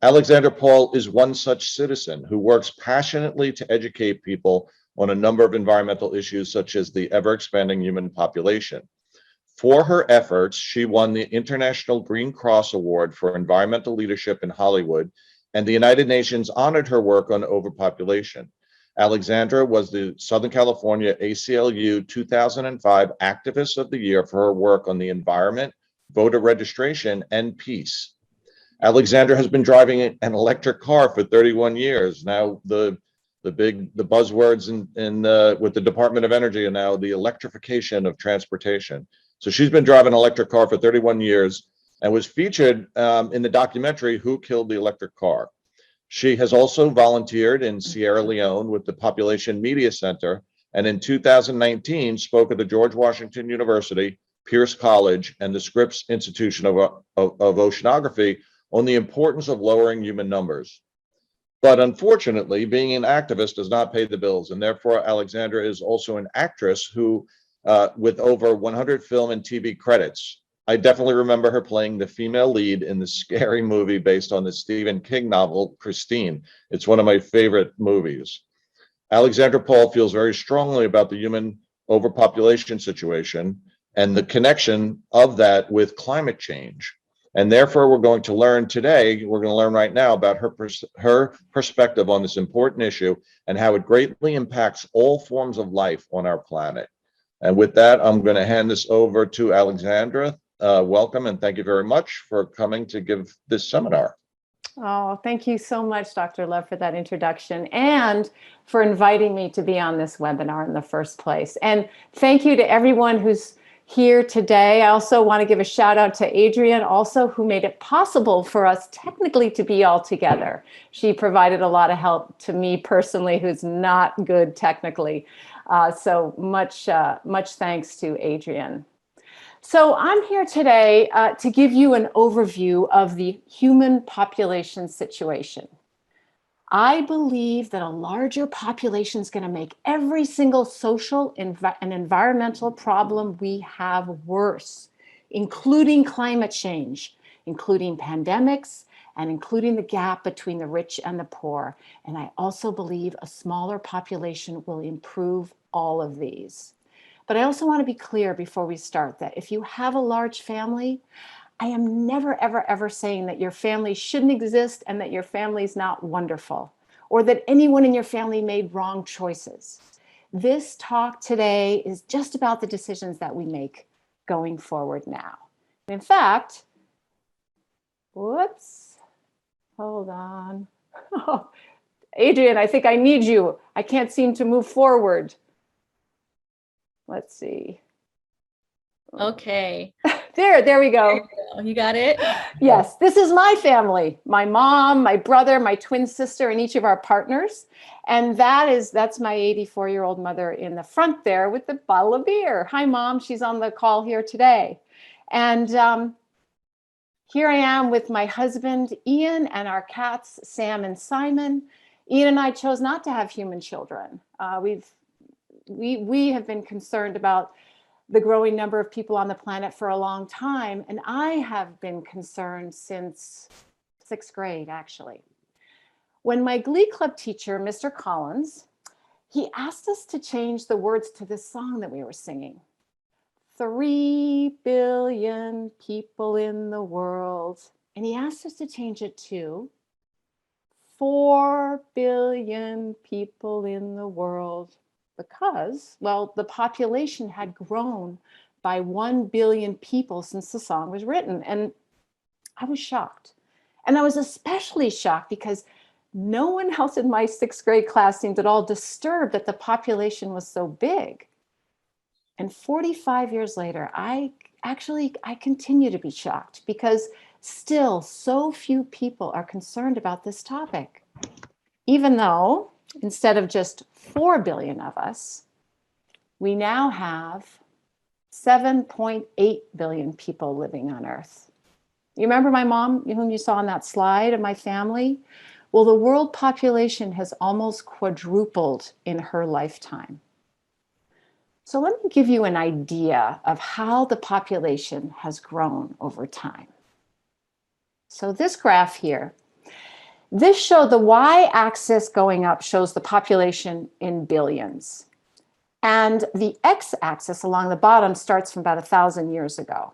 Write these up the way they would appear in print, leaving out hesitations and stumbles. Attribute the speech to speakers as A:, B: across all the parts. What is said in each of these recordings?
A: Alexandra Paul is one such citizen who works passionately to educate people on a number of environmental issues, such as the ever-expanding human population. For her efforts, she won the International Green Cross Award for Environmental Leadership in Hollywood, and the United Nations honored her work on overpopulation. Alexandra was the Southern California ACLU 2005 Activist of the Year for her work on the environment, voter registration, and peace. Alexandra has been driving an electric car for 31 years. Now, the buzzwords with the Department of Energy are now the electrification of transportation. So she's been driving an electric car for 31 years and was featured in the documentary Who Killed the Electric Car. She has also volunteered in Sierra Leone with the Population Media Center, and in 2019 spoke at the George Washington University, Pierce College, and the Scripps Institution of Oceanography on the importance of lowering human numbers. But unfortunately, being an activist does not pay the bills, and therefore Alexandra is also an actress who, with over 100 film and TV credits. I definitely remember her playing the female lead in the scary movie based on the Stephen King novel, Christine. It's one of my favorite movies. Alexandra Paul feels very strongly about the human overpopulation situation and the connection of that with climate change. And therefore, we're going to learn right now about her perspective on this important issue and how it greatly impacts all forms of life on our planet. And with that, I'm going to hand this over to Alexandra. Welcome, and thank you very much for coming to give this seminar.
B: Oh, thank you so much, Dr. Love, for that introduction and for inviting me to be on this webinar in the first place. And thank you to everyone who's here today. I also want to give a shout out to Adrienne also, who made it possible for us technically to be all together. She provided a lot of help to me personally, who's not good technically. So much thanks to Adrienne. So I'm here today to give you an overview of the human population situation. I believe that a larger population is going to make every single social and environmental problem we have worse, including climate change, including pandemics, and including the gap between the rich and the poor. And I also believe a smaller population will improve all of these. But I also want to be clear before we start that if you have a large family, I am never, ever, ever saying that your family shouldn't exist and that your family is not wonderful, or that anyone in your family made wrong choices. This talk today is just about the decisions that we make going forward now. In fact, whoops, hold on. Oh, Adrienne, I think I need you. I can't seem to move forward. Let's see.
C: Okay.
B: There we go.
C: You got it?
B: Yes, this is my family. My mom, my brother, my twin sister, and each of our partners. And that's my 84-year-old mother in the front there with the bottle of beer. Hi, Mom. She's on the call here today. And here I am with my husband, Ian, and our cats, Sam and Simon. Ian and I chose not to have human children. We have been concerned about the growing number of people on the planet for a long time. And I have been concerned since 6th grade, actually. When my Glee Club teacher, Mr. Collins, he asked us to change the words to this song that we were singing. 3 billion people in the world. And he asked us to change it to 4 billion people in the world. Because, well, the population had grown by 1 billion people since the song was written. And I was shocked. And I was especially shocked because no one else in my 6th grade class seemed at all disturbed that the population was so big. And 45 years later, I continue to be shocked because still so few people are concerned about this topic. Even though instead of just 4 billion of us, we now have 7.8 billion people living on Earth. You remember my mom, whom you saw on that slide of my family? Well, the world population has almost quadrupled in her lifetime. So let me give you an idea of how the population has grown over time. So this graph here The y-axis going up shows the population in billions. And the x-axis along the bottom starts from about 1,000 years ago.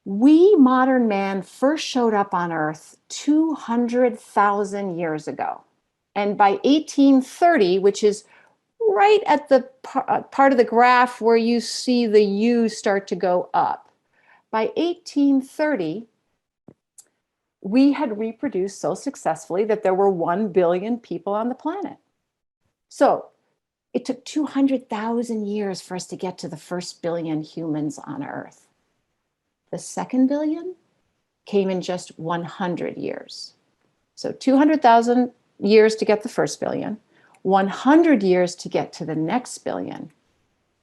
B: We, modern man, first showed up on Earth 200,000 years ago. And by 1830, which is right at the part of the graph where you see the U start to go up, by 1830, we had reproduced so successfully that there were 1 billion people on the planet. So it took 200,000 years for us to get to the first billion humans on Earth. The second billion came in just 100 years. So 200,000 years to get the first billion, 100 years to get to the next billion.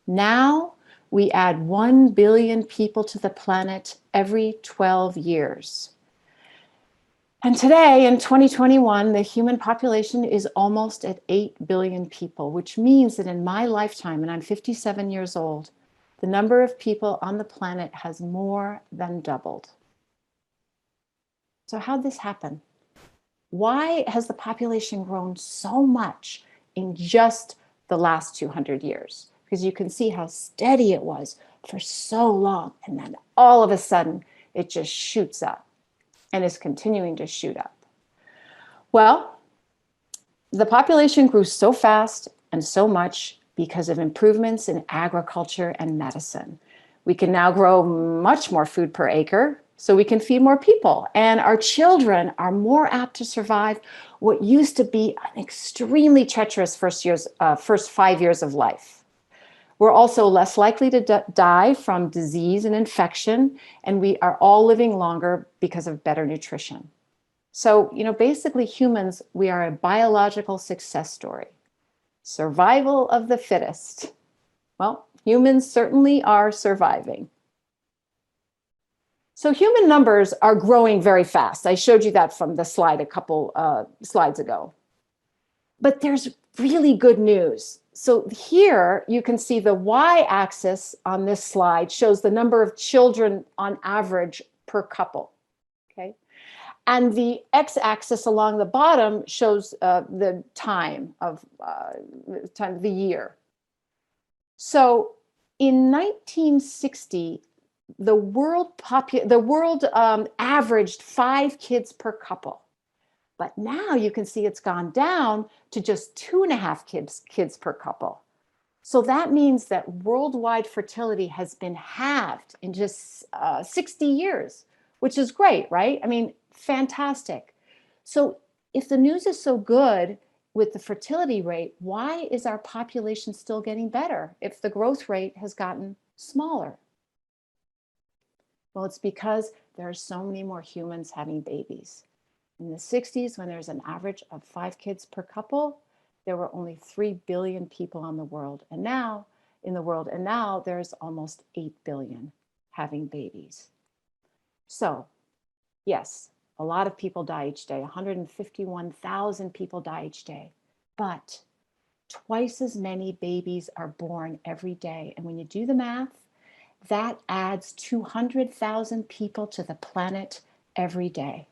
B: Now we add 1 billion people to the planet every 12 years. And today, in 2021, the human population is almost at 8 billion people, which means that in my lifetime, and I'm 57 years old, the number of people on the planet has more than doubled. So how'd this happen? Why has the population grown so much in just the last 200 years? Because you can see how steady it was for so long, and then all of a sudden, it just shoots up and is continuing to shoot up. Well, the population grew so fast and so much because of improvements in agriculture and medicine. We can now grow much more food per acre, so we can feed more people. And our children are more apt to survive what used to be an extremely treacherous first 5 years of life. We're also less likely to die from disease and infection, and we are all living longer because of better nutrition. So, basically humans, we are a biological success story. Survival of the fittest. Well, humans certainly are surviving. So human numbers are growing very fast. I showed you that from the slide a couple slides ago. But there's really good news. So here you can see the y-axis on this slide shows the number of children on average per couple, okay? And the x-axis along the bottom shows the time of the year. So in 1960, the world averaged 5 kids per couple. But now you can see it's gone down to just 2.5 kids per couple. So that means that worldwide fertility has been halved in just 60 years, which is great, right? I mean, fantastic. So if the news is so good with the fertility rate, why is our population still getting better if the growth rate has gotten smaller? Well, it's because there are so many more humans having babies. In the 60s, when there's an average of 5 kids per couple, there were only 3 billion people in the world. And now there's almost 8 billion having babies. So yes, a lot of people die each day. 151,000 people die each day, but twice as many babies are born every day. And when you do the math, that adds 200,000 people to the planet every day.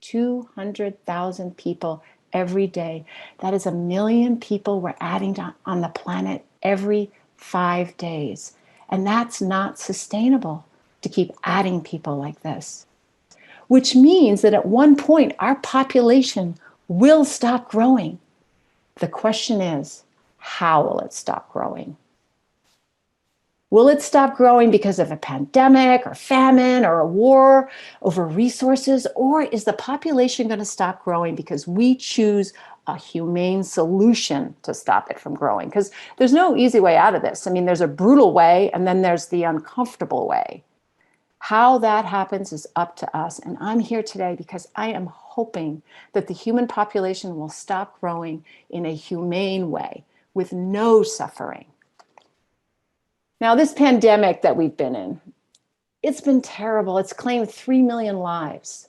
B: 200,000 people every day. That is 1 million people we're adding on the planet every 5 days. And that's not sustainable to keep adding people like this. Which means that at one point, our population will stop growing. The question is, how will it stop growing? Will it stop growing because of a pandemic or famine or a war over resources? Or is the population going to stop growing because we choose a humane solution to stop it from growing? Because there's no easy way out of this. I mean, there's a brutal way, and then there's the uncomfortable way. How that happens is up to us. And I'm here today because I am hoping that the human population will stop growing in a humane way with no suffering. Now, this pandemic that we've been in, it's been terrible. It's claimed 3 million lives,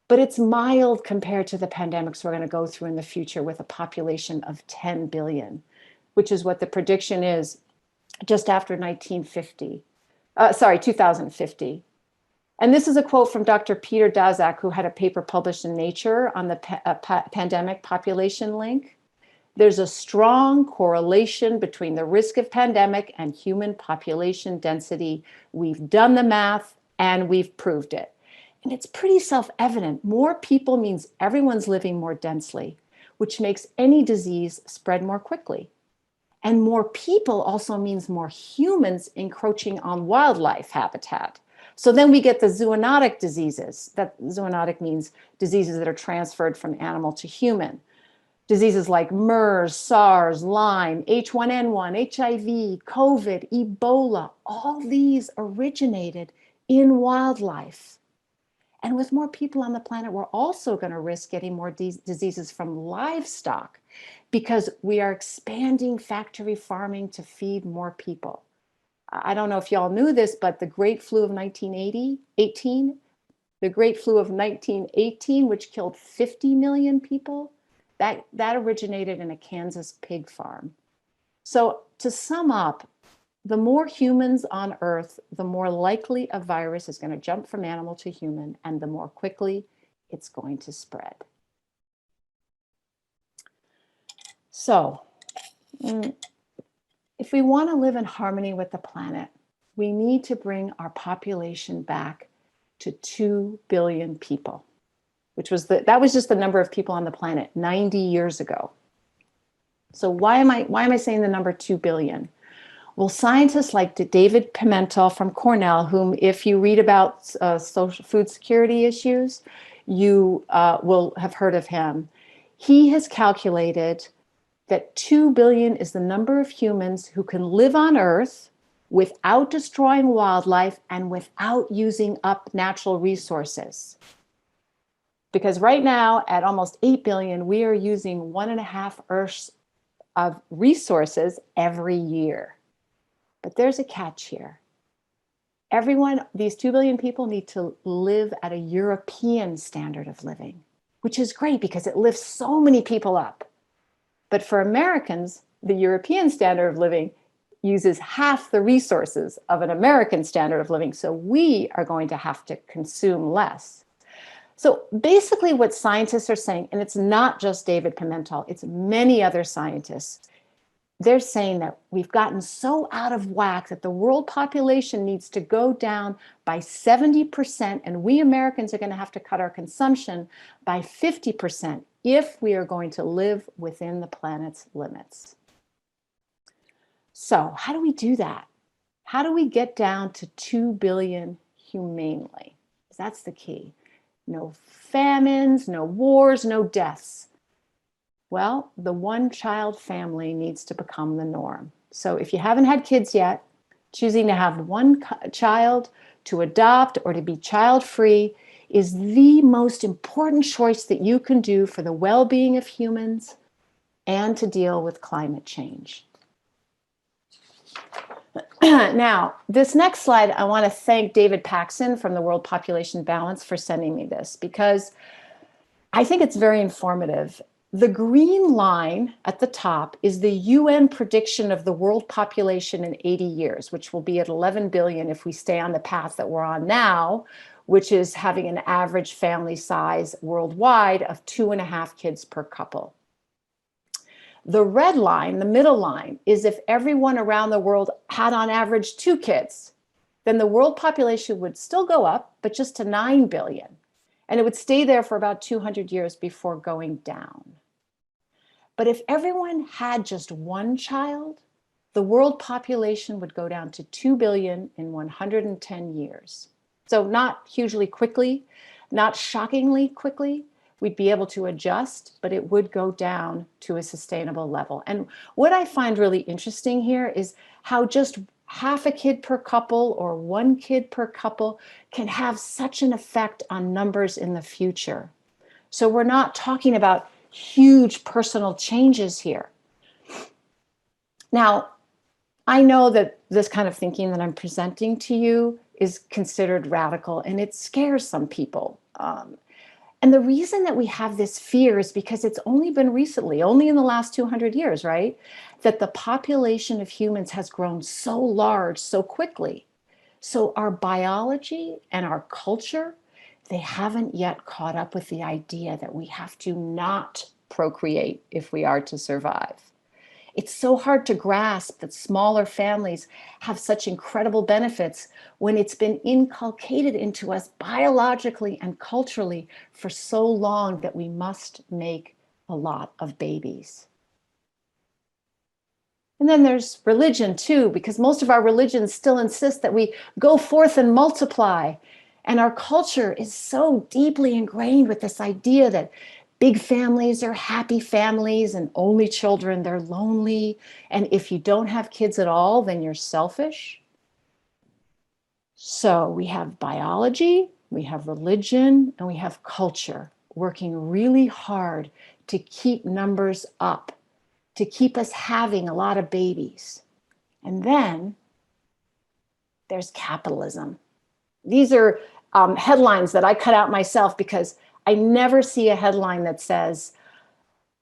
B: but it's mild compared to the pandemics we're going to go through in the future with a population of 10 billion, which is what the prediction is just after 2050. And this is a quote from Dr. Peter Daszak, who had a paper published in Nature on the pandemic population link. There's a strong correlation between the risk of pandemic and human population density. We've done the math and we've proved it. And it's pretty self-evident. More people means everyone's living more densely, which makes any disease spread more quickly. And more people also means more humans encroaching on wildlife habitat. So then we get the zoonotic diseases. That zoonotic means diseases that are transferred from animal to human. Diseases like MERS, SARS, Lyme, H1N1, HIV, COVID, Ebola, all these originated in wildlife. And with more people on the planet, we're also going to risk getting more diseases from livestock because we are expanding factory farming to feed more people. I don't know if y'all knew this, but the Great Flu of 1918, which killed 50 million people, that originated in a Kansas pig farm. So to sum up, the more humans on Earth, the more likely a virus is going to jump from animal to human, and the more quickly it's going to spread. So, if we want to live in harmony with the planet, we need to bring our population back to 2 billion people, which was that was just the number of people on the planet 90 years ago. So why am I saying the number 2 billion? Well, scientists like David Pimentel from Cornell, whom if you read about social food security issues, you will have heard of him. He has calculated that 2 billion is the number of humans who can live on Earth without destroying wildlife and without using up natural resources. Because right now, at almost 8 billion, we are using 1.5 Earths of resources every year. But there's a catch here. These 2 billion people need to live at a European standard of living, which is great because it lifts so many people up. But for Americans, the European standard of living uses half the resources of an American standard of living. So we are going to have to consume less. So basically what scientists are saying, and it's not just David Pimentel, it's many other scientists, they're saying that we've gotten so out of whack that the world population needs to go down by 70%, and we Americans are going to have to cut our consumption by 50% if we are going to live within the planet's limits. So how do we do that? How do we get down to 2 billion humanely? That's the key. No famines, no wars, no deaths. Well, the one-child family needs to become the norm. So if you haven't had kids yet, choosing to have one child, to adopt, or to be child-free is the most important choice that you can do for the well-being of humans and to deal with climate change. Now, this next slide, I want to thank David Paxson from the World Population Balance for sending me this because I think it's very informative. The green line at the top is the UN prediction of the world population in 80 years, which will be at 11 billion if we stay on the path that we're on now, which is having an average family size worldwide of 2.5 kids per couple. The red line, the middle line, is if everyone around the world had on average 2 kids, then the world population would still go up, but just to 9 billion. And it would stay there for about 200 years before going down. But if everyone had just 1 child, the world population would go down to 2 billion in 110 years. So not hugely quickly, not shockingly quickly. We'd be able to adjust, but it would go down to a sustainable level. And what I find really interesting here is how just half a kid per couple or 1 kid per couple can have such an effect on numbers in the future. So we're not talking about huge personal changes here. Now, I know that this kind of thinking that I'm presenting to you is considered radical and it scares some people. And the reason that we have this fear is because it's only been recently, only in the last 200 years, right? That the population of humans has grown so large so quickly. So our biology and our culture, they haven't yet caught up with the idea that we have to not procreate if we are to survive. It's so hard to grasp that smaller families have such incredible benefits when it's been inculcated into us biologically and culturally for so long that we must make a lot of babies. And then there's religion too, because most of our religions still insist that we go forth and multiply. And our culture is so deeply ingrained with this idea that big families are happy families and only children, they're lonely. And if you don't have kids at all, then you're selfish. So we have biology, we have religion, and we have culture working really hard to keep numbers up, to keep us having a lot of babies. And then there's capitalism. These are headlines that I cut out myself because I never see a headline that says,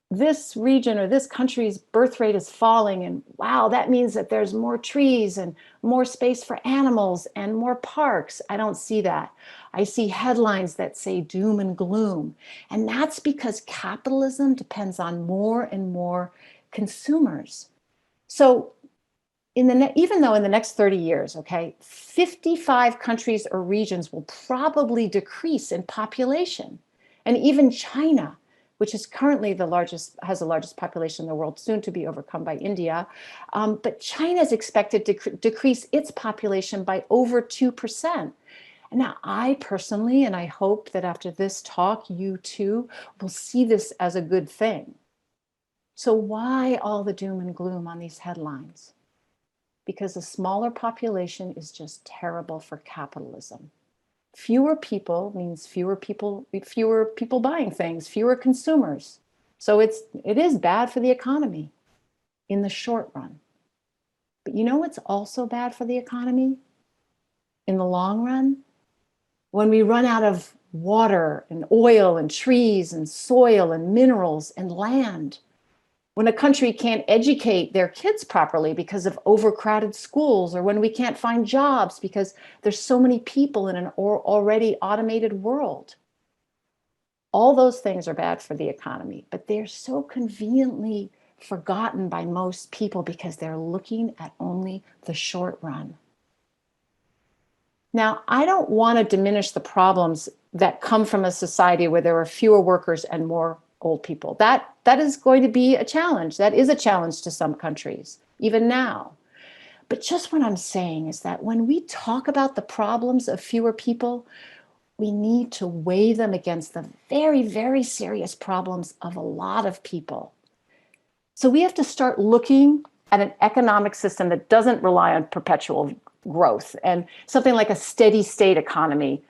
B: this region or this country's birth rate is falling, and wow, that means that there's more trees and more space for animals and more parks. I don't see that. I see headlines that say doom and gloom. And that's because capitalism depends on more and more consumers. So even though in the next 30 years, okay, 55 countries or regions will probably decrease in population. And even China, which is currently has the largest population in the world, soon to be overcome by India. But China is expected to decrease its population by over 2%. And now I personally, and I hope that after this talk, you too will see this as a good thing. So why all the doom and gloom on these headlines? Because a smaller population is just terrible for capitalism. Fewer people means fewer people buying things, fewer consumers. So it is bad for the economy in the short run. But you know what's also bad for the economy in the long run? When we run out of water and oil and trees and soil and minerals and land. When a country can't educate their kids properly because of overcrowded schools, or when we can't find jobs because there's so many people in an already automated world. All those things are bad for the economy, but they're so conveniently forgotten by most people because they're looking at only the short run. Now, I don't want to diminish the problems that come from a society where there are fewer workers and more old people. That is going to be a challenge. That is a challenge to some countries, even now. But just what I'm saying is that when we talk about the problems of fewer people, we need to weigh them against the very, very serious problems of a lot of people. So we have to start looking at an economic system that doesn't rely on perpetual growth and something like a steady state economy.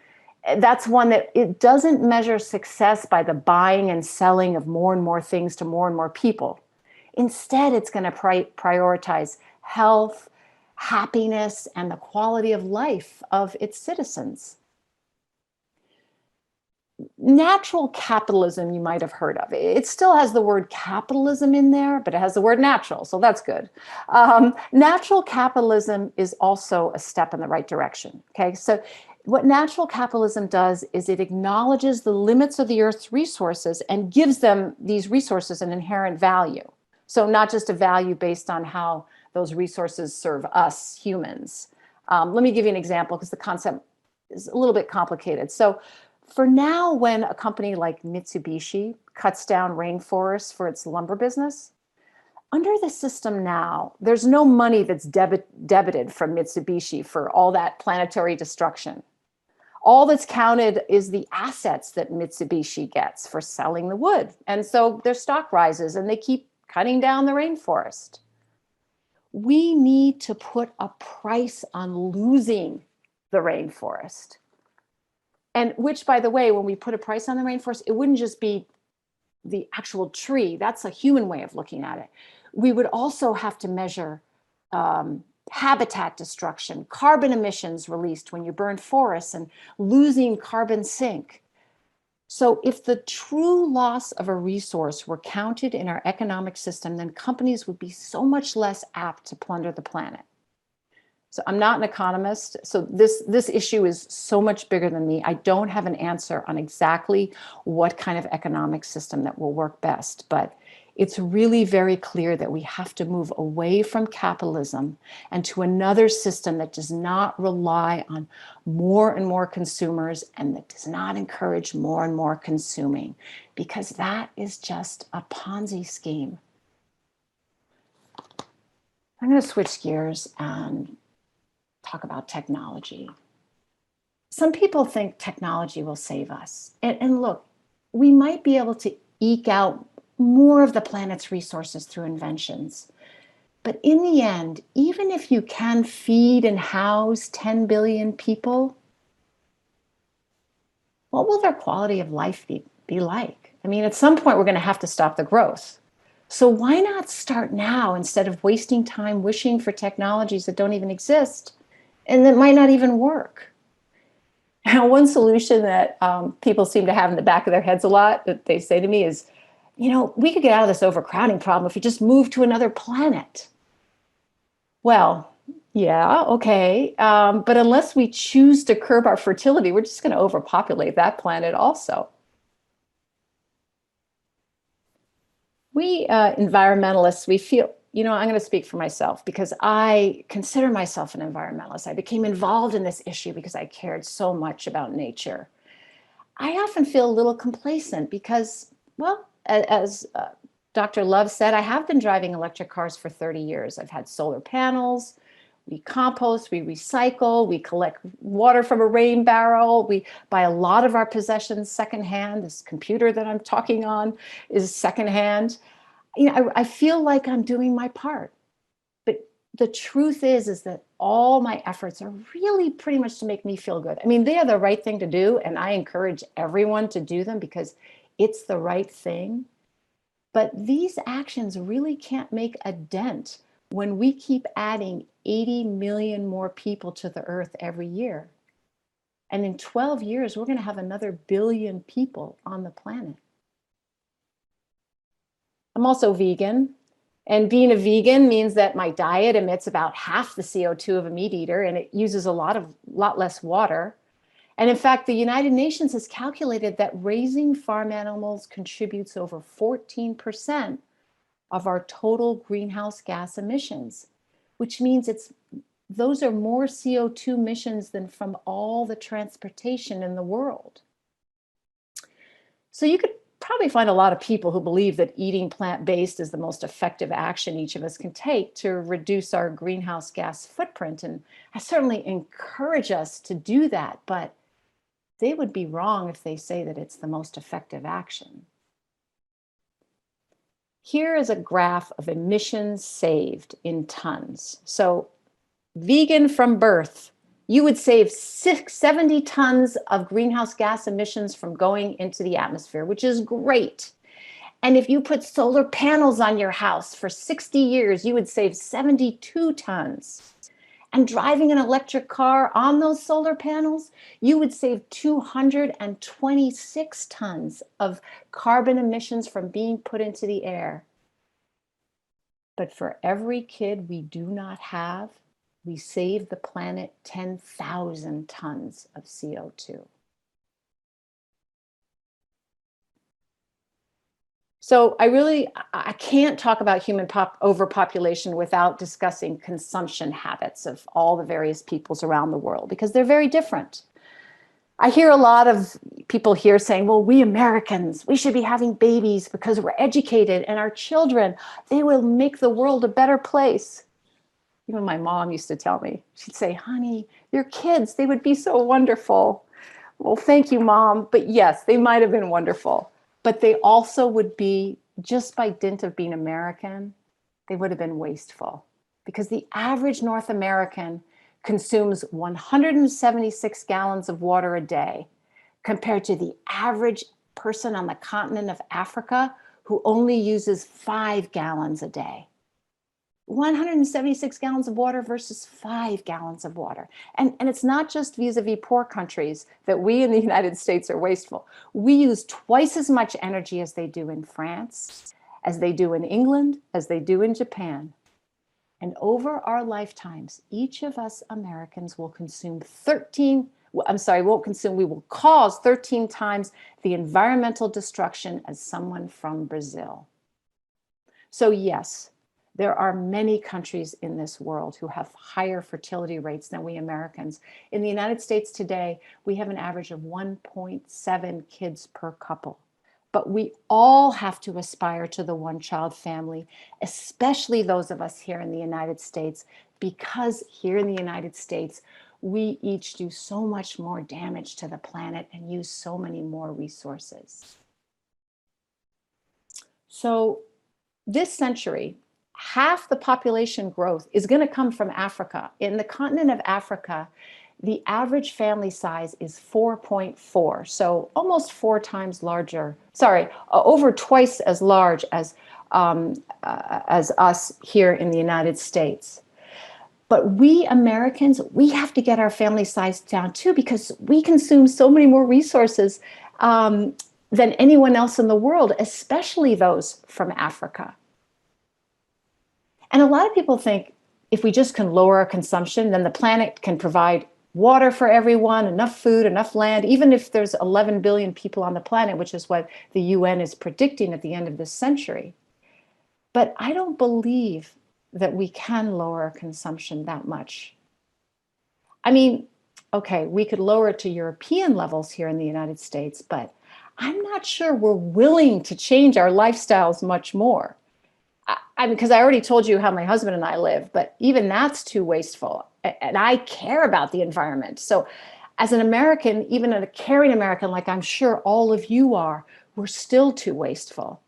B: That's one that it doesn't measure success by the buying and selling of more and more things to more and more people. Instead, it's going to prioritize health, happiness, and the quality of life of its citizens. Natural capitalism, you might have heard of. It still has the word capitalism in there, but it has the word natural, so that's good. Natural capitalism is also a step in the right direction. Okay, so what natural capitalism does is it acknowledges the limits of the Earth's resources and gives them, these resources, an inherent value. So not just a value based on how those resources serve us humans. Let me give you an example because the concept is a little bit complicated. So for now, when a company like Mitsubishi cuts down rainforests for its lumber business, under the system now, there's no money that's debited from Mitsubishi for all that planetary destruction. All that's counted is the assets that Mitsubishi gets for selling the wood. And so their stock rises and they keep cutting down the rainforest. We need to put a price on losing the rainforest. And which, by the way, when we put a price on the rainforest, it wouldn't just be the actual tree. That's a human way of looking at it. We would also have to measure habitat destruction, carbon emissions released when you burn forests, and losing carbon sink. So if the true loss of a resource were counted in our economic system, then companies would be so much less apt to plunder the planet. So I'm not an economist. So this issue is so much bigger than me. I don't have an answer on exactly what kind of economic system that will work best, but it's really very clear that we have to move away from capitalism and to another system that does not rely on more and more consumers and that does not encourage more and more consuming, because that is just a Ponzi scheme. I'm going to switch gears and talk about technology. Some people think technology will save us. And look, we might be able to eke out more of the planet's resources through inventions. But in the end, even if you can feed and house 10 billion people, what will their quality of life be like? I mean, at some point, we're going to have to stop the growth. So why not start now instead of wasting time wishing for technologies that don't even exist and that might not even work? Now, one solution that people seem to have in the back of their heads a lot that they say to me is, you know, we could get out of this overcrowding problem if we just move to another planet. Well, yeah, okay. But unless we choose to curb our fertility, we're just going to overpopulate that planet also. We environmentalists, we feel, you know, I'm going to speak for myself because I consider myself an environmentalist. I became involved in this issue because I cared so much about nature. I often feel a little complacent because, well, as Dr. Love said, I have been driving electric cars for 30 years. I've had solar panels. We compost, we recycle, we collect water from a rain barrel. We buy a lot of our possessions secondhand. This computer that I'm talking on is secondhand. You know, I feel like I'm doing my part. But the truth is that all my efforts are really pretty much to make me feel good. I mean, they are the right thing to do, and I encourage everyone to do them because it's the right thing. But these actions really can't make a dent when we keep adding 80 million more people to the earth every year. And in 12 years, we're going to have another billion people on the planet. I'm also vegan. And being a vegan means that my diet emits about half the CO2 of a meat eater, and it uses a lot less water. And in fact, the United Nations has calculated that raising farm animals contributes over 14% of our total greenhouse gas emissions, which means those are more CO2 emissions than from all the transportation in the world. So you could probably find a lot of people who believe that eating plant-based is the most effective action each of us can take to reduce our greenhouse gas footprint. And I certainly encourage us to do that, but they would be wrong if they say that it's the most effective action. Here is a graph of emissions saved in tons. So vegan from birth, you would save 70 tons of greenhouse gas emissions from going into the atmosphere, which is great. And if you put solar panels on your house for 60 years, you would save 72 tons. And driving an electric car on those solar panels, you would save 226 tons of carbon emissions from being put into the air. But for every kid we do not have, we save the planet 10,000 tons of CO2. So I can't talk about human overpopulation without discussing consumption habits of all the various peoples around the world, because they're very different. I hear a lot of people here saying, well, we Americans, we should be having babies because we're educated, and our children, they will make the world a better place. Even my mom used to tell me, she'd say, honey, your kids, they would be so wonderful. Well, thank you, Mom. But yes, they might have been wonderful. But they also would be, just by dint of being American, they would have been wasteful. Because the average North American consumes 176 gallons of water a day, compared to the average person on the continent of Africa who only uses 5 gallons a day. 176 gallons of water versus 5 gallons of water. And it's not just vis-a-vis poor countries that we in the United States are wasteful. We use twice as much energy as they do in France, as they do in England, as they do in Japan. And over our lifetimes, each of us Americans will consume 13, I'm sorry, won't consume, we will cause 13 times the environmental destruction as someone from Brazil. So yes, there are many countries in this world who have higher fertility rates than we Americans. In the United States today, we have an average of 1.7 kids per couple. But we all have to aspire to the one-child family, especially those of us here in the United States, because here in the United States, we each do so much more damage to the planet and use so many more resources. So this century, half the population growth is going to come from Africa. In the continent of Africa, the average family size is 4.4, so almost 4 times larger, over twice as large as us here in the United States. But we Americans, we have to get our family size down too, because we consume so many more resources than anyone else in the world, especially those from Africa. And a lot of people think if we just can lower our consumption, then the planet can provide water for everyone, enough food, enough land, even if there's 11 billion people on the planet, which is what the UN is predicting at the end of this century. But I don't believe that we can lower our consumption that much. I mean, okay, we could lower it to European levels here in the United States, but I'm not sure we're willing to change our lifestyles much more. I mean, because I already told you how my husband and I live, but even that's too wasteful. And I care about the environment. So as an American, even a caring American, like I'm sure all of you are, we're still too wasteful.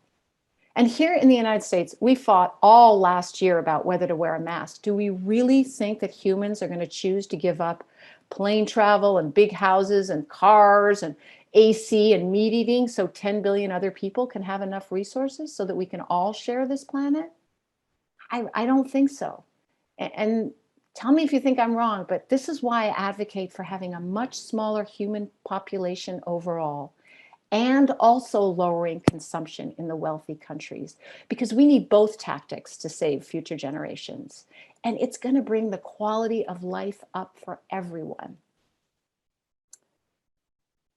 B: And here in the United States, we fought all last year about whether to wear a mask. Do we really think that humans are going to choose to give up plane travel and big houses and cars and AC and meat eating so 10 billion other people can have enough resources so that we can all share this planet? I don't think so. And tell me if you think I'm wrong, but this is why I advocate for having a much smaller human population overall, and also lowering consumption in the wealthy countries, because we need both tactics to save future generations. And it's going to bring the quality of life up for everyone.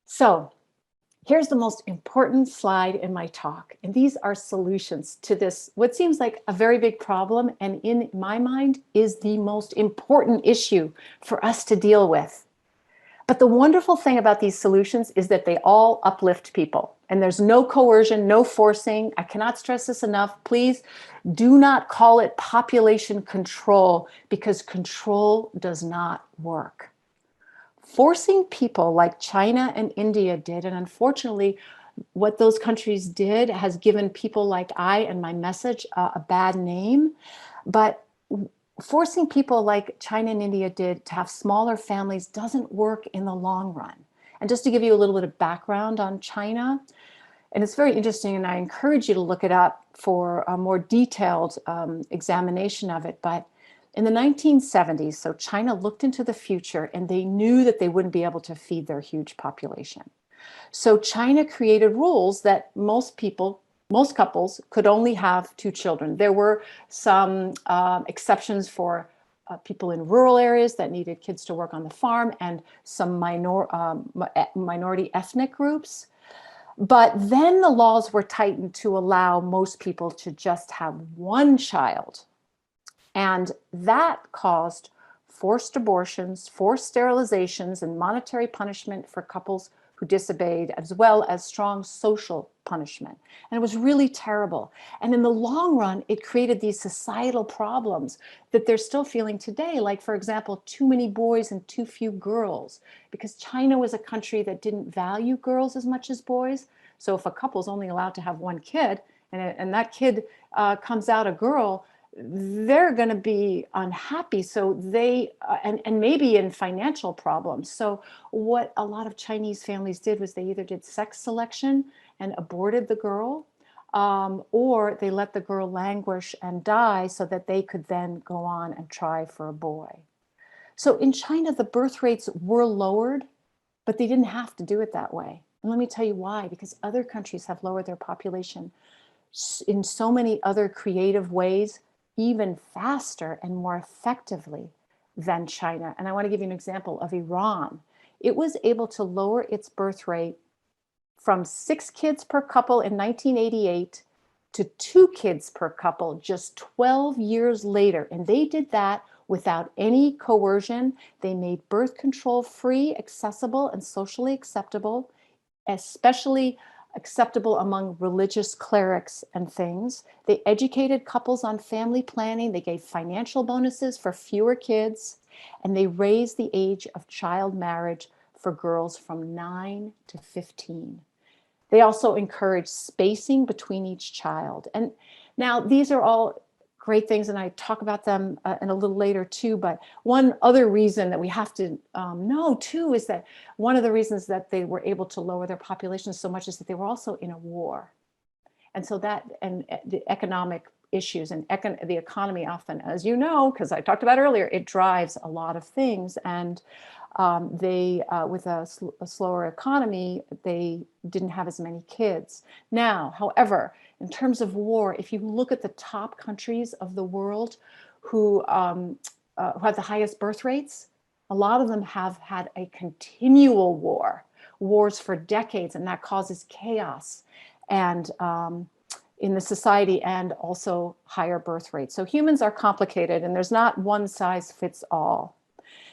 B: So here's the most important slide in my talk. And these are solutions to this, what seems like a very big problem, and in my mind is the most important issue for us to deal with. But the wonderful thing about these solutions is that they all uplift people. And there's no coercion, no forcing. I cannot stress this enough. Please do not call it population control, because control does not work. Forcing people like China and India did, and unfortunately, what those countries did has given people like I and my message a bad name. But forcing people like China and India did to have smaller families doesn't work in the long run. And just to give you a little bit of background on China, and it's very interesting, and I encourage you to look it up for a more detailed examination of it. But in the 1970s, so China looked into the future and they knew that they wouldn't be able to feed their huge population. So China created rules that most couples could only have 2 children. There were some exceptions for people in rural areas that needed kids to work on the farm, and some minority ethnic groups. But then the laws were tightened to allow most people to just have 1 child. And that caused forced abortions, forced sterilizations, and monetary punishment for couples who disobeyed, as well as strong social punishment. And it was really terrible. And in the long run, it created these societal problems that they're still feeling today. Like, for example, too many boys and too few girls, because China was a country that didn't value girls as much as boys. So if a couple's only allowed to have 1 kid, and that kid comes out a girl, they're going to be unhappy. So they, and maybe in financial problems. So what a lot of Chinese families did was they either did sex selection and aborted the girl, or they let the girl languish and die so that they could then go on and try for a boy. So in China, the birth rates were lowered, but they didn't have to do it that way. And let me tell you why, because other countries have lowered their population in so many other creative ways even faster and more effectively than China. And I want to give you an example of Iran. It was able to lower its birth rate from 6 kids per couple in 1988 to 2 kids per couple just 12 years later. And they did that without any coercion. They made birth control free, accessible, and socially acceptable, especially acceptable among religious clerics and things. They educated couples on family planning. They gave financial bonuses for fewer kids, and they raised the age of child marriage for girls from 9 to 15. They also encourage spacing between each child. And now these are all great things, and I talk about them in a little later too, but one other reason that we have to know too is that one of the reasons that they were able to lower their population so much is that they were also in a war. And so that, and the economic issues and the economy often, as you know, because I talked about earlier, it drives a lot of things. And with a slower economy, they didn't have as many kids. Now, however, in terms of war, if you look at the top countries of the world who have the highest birth rates, a lot of them have had a continual wars for decades, and that causes chaos and in the society, and also higher birth rates. So humans are complicated, and there's not one size fits all.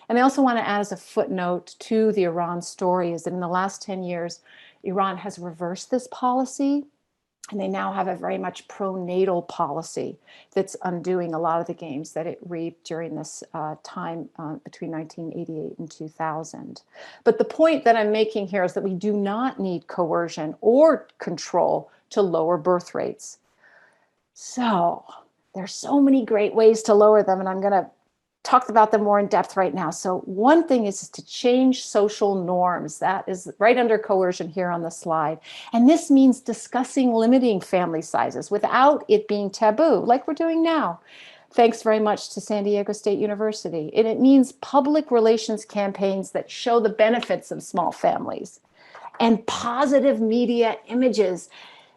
B: And I also want to add as a footnote to the Iran story is that in the last 10 years, Iran has reversed this policy, and they now have a very much pro-natal policy that's undoing a lot of the gains that it reaped during this time between 1988 and 2000. But the point that I'm making here is that we do not need coercion or control to lower birth rates. So there's so many great ways to lower them, and I'm going to talk about them more in depth right now. So one thing is to change social norms. That is right under coercion here on the slide. And this means discussing limiting family sizes without it being taboo, like we're doing now. Thanks very much to San Diego State University. And it means public relations campaigns that show the benefits of small families and positive media images.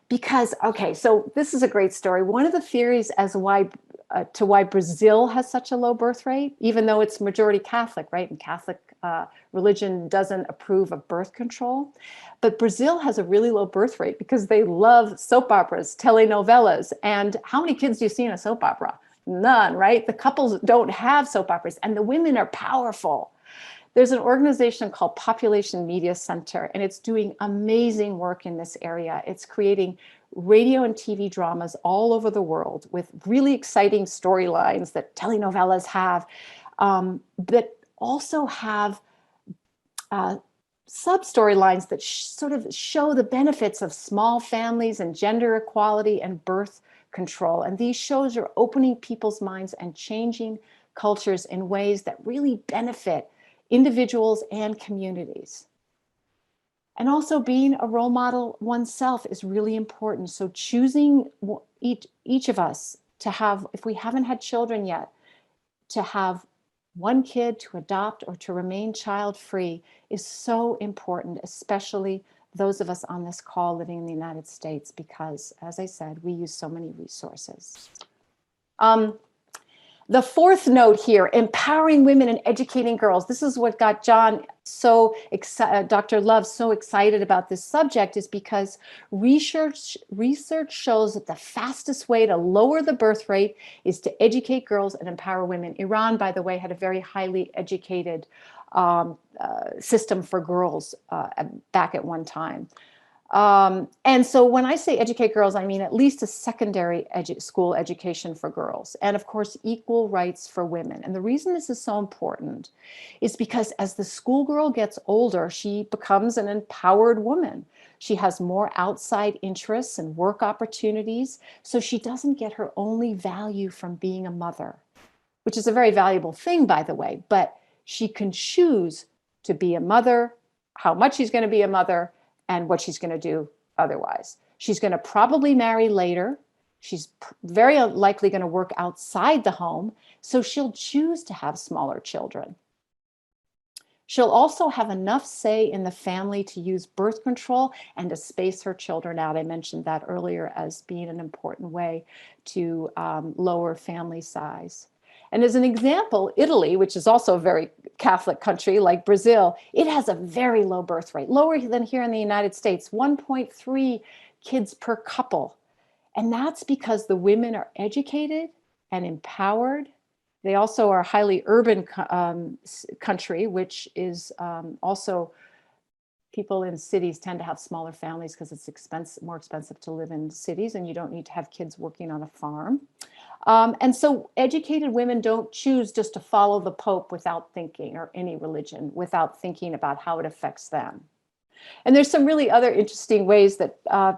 B: Because, okay, so this is a great story. One of the theories as to why Brazil has such a low birth rate, even though it's majority Catholic, right? And Catholic religion doesn't approve of birth control. But Brazil has a really low birth rate because they love soap operas, telenovelas. And how many kids do you see in a soap opera? None, right? The couples don't have soap operas, and the women are powerful. There's an organization called Population Media Center, and it's doing amazing work in this area. It's creating radio and TV dramas all over the world with really exciting storylines that telenovelas have, that also have sub-storylines that sort of show the benefits of small families and gender equality and birth control. And these shows are opening people's minds and changing cultures in ways that really benefit individuals and communities. And also being a role model oneself is really important. So choosing each of us to have, if we haven't had children yet, to have one kid, to adopt, or to remain child-free is so important, especially those of us on this call living in the United States, because, as I said, we use so many resources. The fourth note here, empowering women and educating girls. This is what got John so excited, Dr. Love so excited about this subject, is because research shows that the fastest way to lower the birth rate is to educate girls and empower women. Iran, by the way, had a very highly educated system for girls back at one time. And so when I say educate girls, I mean at least a secondary school education for girls, and of course, equal rights for women. And the reason this is so important is because as the schoolgirl gets older, she becomes an empowered woman. She has more outside interests and work opportunities, so she doesn't get her only value from being a mother, which is a very valuable thing, by the way, but she can choose to be a mother, how much she's going to be a mother, and what she's going to do otherwise. She's going to probably marry later. She's very likely going to work outside the home, so she'll choose to have smaller children. She'll also have enough say in the family to use birth control and to space her children out. I mentioned that earlier as being an important way to lower family size. And as an example, Italy, which is also a very Catholic country like Brazil, it has a very low birth rate, lower than here in the United States, 1.3 kids per couple. And that's because the women are educated and empowered. They also are a highly urban country, which is also, people in cities tend to have smaller families because it's more expensive to live in cities, and you don't need to have kids working on a farm. And so educated women don't choose just to follow the Pope without thinking, or any religion, without thinking about how it affects them. And there's some really other interesting ways that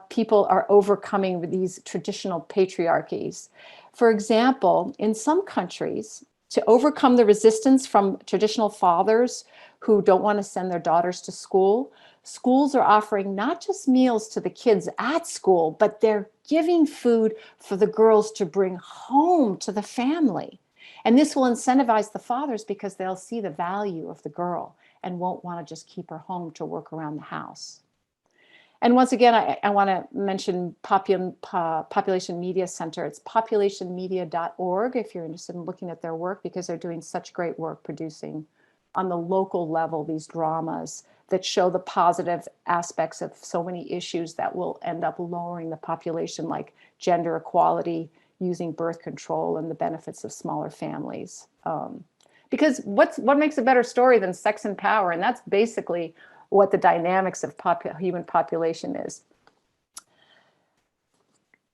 B: people are overcoming these traditional patriarchies. For example, in some countries, to overcome the resistance from traditional fathers who don't want to send their daughters to school, schools are offering not just meals to the kids at school, but they're giving food for the girls to bring home to the family. And this will incentivize the fathers because they'll see the value of the girl and won't want to just keep her home to work around the house. And once again, I want to mention Population Media Center. It's populationmedia.org if you're interested in looking at their work, because they're doing such great work producing on the local level these dramas that show the positive aspects of so many issues that will end up lowering the population, like gender equality, using birth control, and the benefits of smaller families. Because what makes a better story than sex and power? And that's basically what the dynamics of human population is.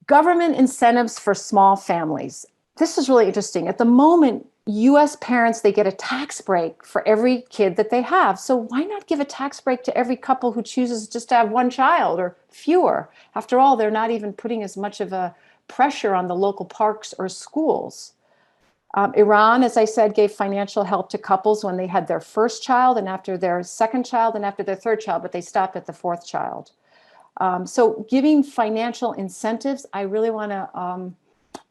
B: Government incentives for small families. This is really interesting. At the moment, US parents, they get a tax break for every kid that they have. So why not give a tax break to every couple who chooses just to have one child or fewer? After all, they're not even putting as much of a pressure on the local parks or schools. Iran, as I said, gave financial help to couples when they had their first child, and after their second child, and after their third child, but they stopped at the fourth child. So giving financial incentives, I really want to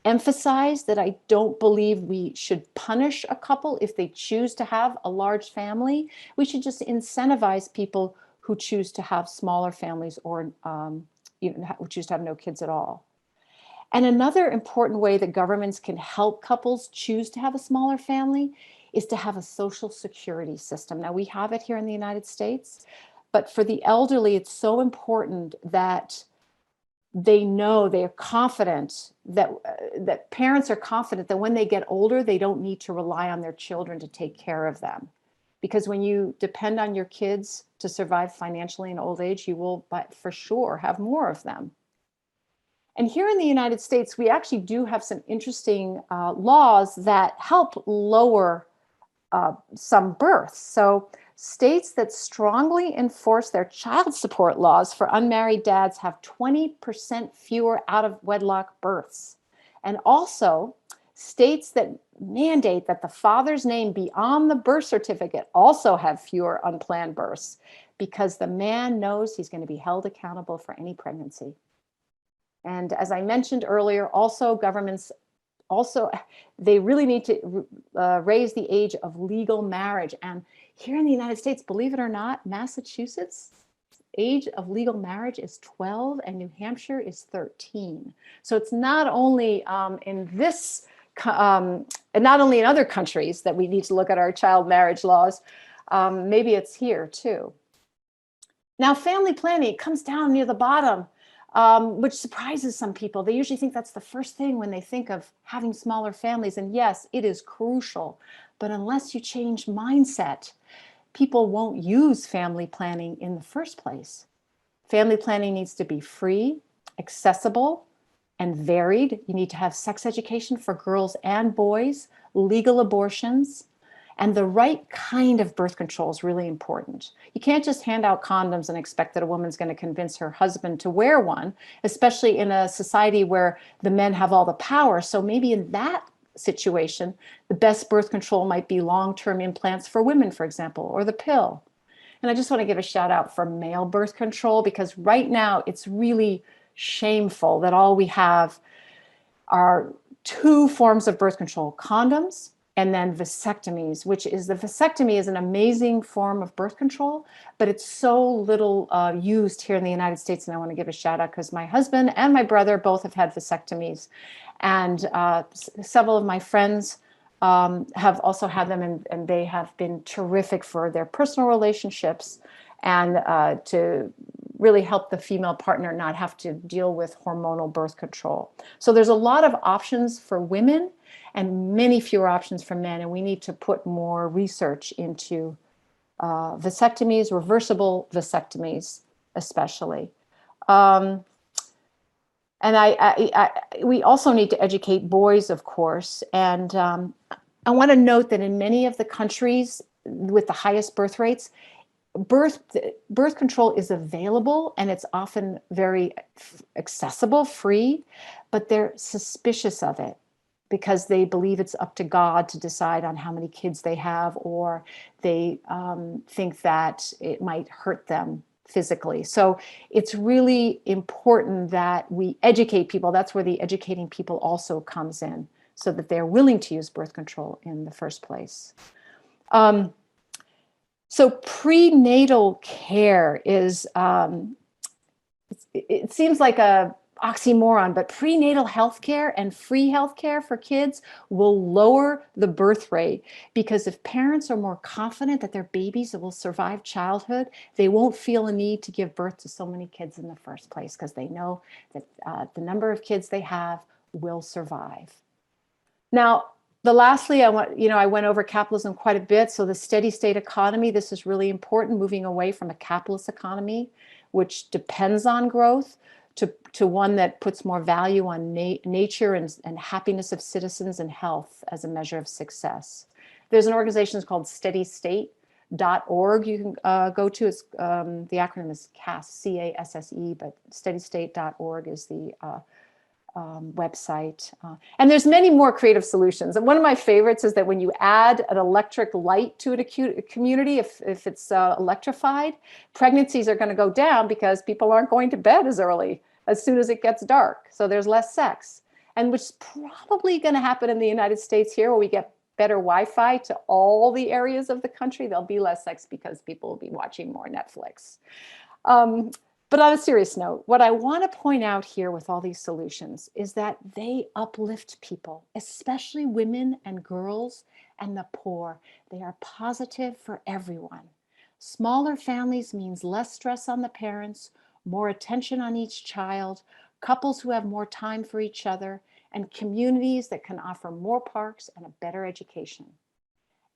B: emphasize that I don't believe we should punish a couple if they choose to have a large family. We should just incentivize people who choose to have smaller families, or even who choose to have no kids at all. And another important way that governments can help couples choose to have a smaller family is to have a social security system. Now, we have it here in the United States, but for the elderly, it's so important that they know, they are confident that that parents are confident that when they get older, they don't need to rely on their children to take care of them. Because when you depend on your kids to survive financially in old age, you will, but for sure, have more of them. And here in the United States, we actually do have some interesting laws that help lower some births. So states that strongly enforce their child support laws for unmarried dads have 20% fewer out of wedlock births. And also states that mandate that the father's name be on the birth certificate also have fewer unplanned births, because the man knows he's going to be held accountable for any pregnancy. And as I mentioned earlier, also governments, they really need to raise the age of legal marriage. And here in the United States, believe it or not, Massachusetts, age of legal marriage is 12 and New Hampshire is 13. So it's not only in this, and not only in other countries that we need to look at our child marriage laws, maybe it's here too. Now, family planning comes down near the bottom. Which surprises some people. They usually think that's the first thing when they think of having smaller families. And yes, it is crucial. But unless you change mindset, people won't use family planning in the first place. Family planning needs to be free, accessible, and varied. You need to have sex education for girls and boys, legal abortions, and the right kind of birth control is really important. You can't just hand out condoms and expect that a woman's going to convince her husband to wear one, especially in a society where the men have all the power. So maybe in that situation, the best birth control might be long-term implants for women, for example, or the pill. And I just want to give a shout out for male birth control, because right now it's really shameful that all we have are two forms of birth control: condoms and then vasectomies, the vasectomy is an amazing form of birth control, but it's so little used here in the United States. And I want to give a shout out because my husband and my brother both have had vasectomies. And several of my friends have also had them, and they have been terrific for their personal relationships and to really help the female partner not have to deal with hormonal birth control. So there's a lot of options for women and many fewer options for men, and we need to put more research into vasectomies, reversible vasectomies especially. And we also need to educate boys, of course. And I want to note that in many of the countries with the highest birth rates, birth control is available, and it's often very accessible, free, but they're suspicious of it because they believe it's up to God to decide on how many kids they have, or they think that it might hurt them physically. So it's really important that we educate people. That's where the educating people also comes in, so that they're willing to use birth control in the first place. So prenatal care is, it seems like a oxymoron, but prenatal health care and free health care for kids will lower the birth rate, because if parents are more confident that their babies will survive childhood, they won't feel a need to give birth to so many kids in the first place, because they know that the number of kids they have will survive. Now, lastly, I went over capitalism quite a bit. So the steady state economy, this is really important, moving away from a capitalist economy, which depends on growth, to one that puts more value on nature and happiness of citizens and health as a measure of success. There's an organization called SteadyState.org you can go to. It's, the acronym is CASSE, C-A-S-S-E, but SteadyState.org is the website. And there's many more creative solutions. And one of my favorites is that when you add an electric light to a community, if it's electrified, pregnancies are going to go down because people aren't going to bed as early as soon as it gets dark. So there's less sex. And which is probably going to happen in the United States here, where we get better Wi-Fi to all the areas of the country. There'll be less sex because people will be watching more Netflix. But on a serious note, what I want to point out here with all these solutions is that they uplift people, especially women and girls and the poor. They are positive for everyone. Smaller families means less stress on the parents, more attention on each child, couples who have more time for each other, and communities that can offer more parks and a better education.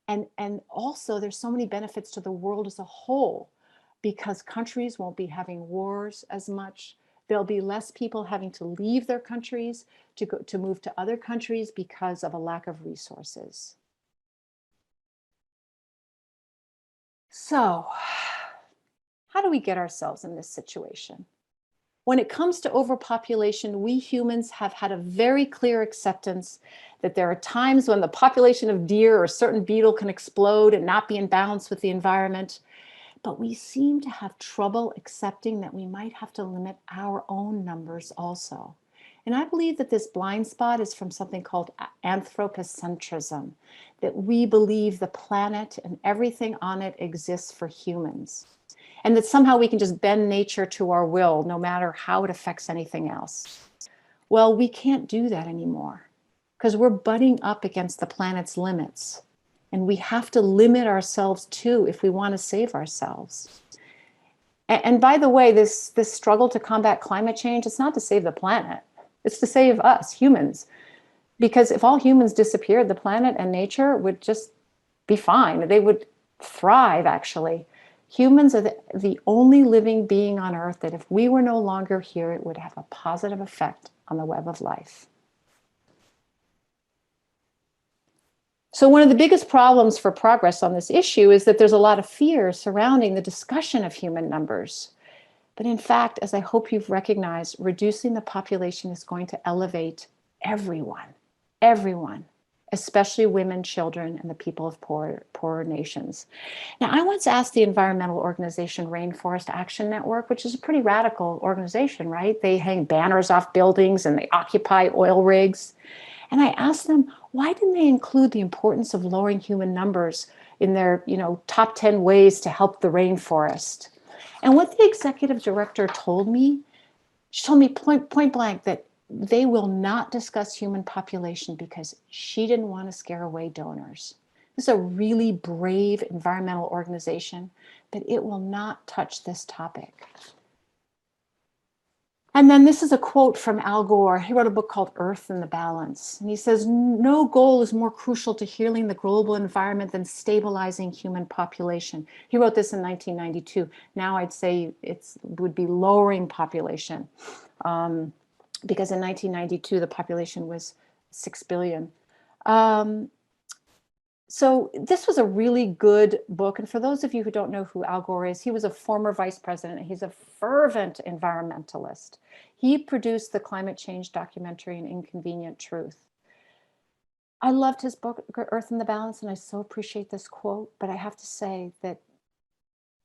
B: And also, there's so many benefits to the world as a whole, because countries won't be having wars as much. There'll be less people having to leave their countries to move to other countries because of a lack of resources. So, how do we get ourselves in this situation? When it comes to overpopulation, we humans have had a very clear acceptance that there are times when the population of deer or a certain beetle can explode and not be in balance with the environment. But we seem to have trouble accepting that we might have to limit our own numbers also. And I believe that this blind spot is from something called anthropocentrism, that we believe the planet and everything on it exists for humans, and that somehow we can just bend nature to our will, no matter how it affects anything else. Well, we can't do that anymore, because we're butting up against the planet's limits. And we have to limit ourselves too if we want to save ourselves. And by the way, this struggle to combat climate change, it's not to save the planet. It's to save us, humans. Because if all humans disappeared, the planet and nature would just be fine. They would thrive, actually. Humans are the only living being on Earth that if we were no longer here, it would have a positive effect on the web of life. So one of the biggest problems for progress on this issue is that there's a lot of fear surrounding the discussion of human numbers. But in fact, as I hope you've recognized, reducing the population is going to elevate everyone, especially women, children, and the people of poorer nations. Now, I once asked the environmental organization Rainforest Action Network, which is a pretty radical organization, right? They hang banners off buildings and they occupy oil rigs. And I asked them, Why didn't they include the importance of lowering human numbers in their, top 10 ways to help the rainforest? And what the executive director told me, she told me point blank that they will not discuss human population because she didn't want to scare away donors. This is a really brave environmental organization, but it will not touch this topic. And then this is a quote from Al Gore. He wrote a book called Earth in the Balance. And he says, no goal is more crucial to healing the global environment than stabilizing human population. He wrote this in 1992. Now I'd say it would be lowering population. Because in 1992, the population was 6 billion. So this was a really good book. And for those of you who don't know who Al Gore is, he was a former vice president. He's a fervent environmentalist. He produced the climate change documentary, An Inconvenient Truth. I loved his book, Earth in the Balance, and I so appreciate this quote. But I have to say that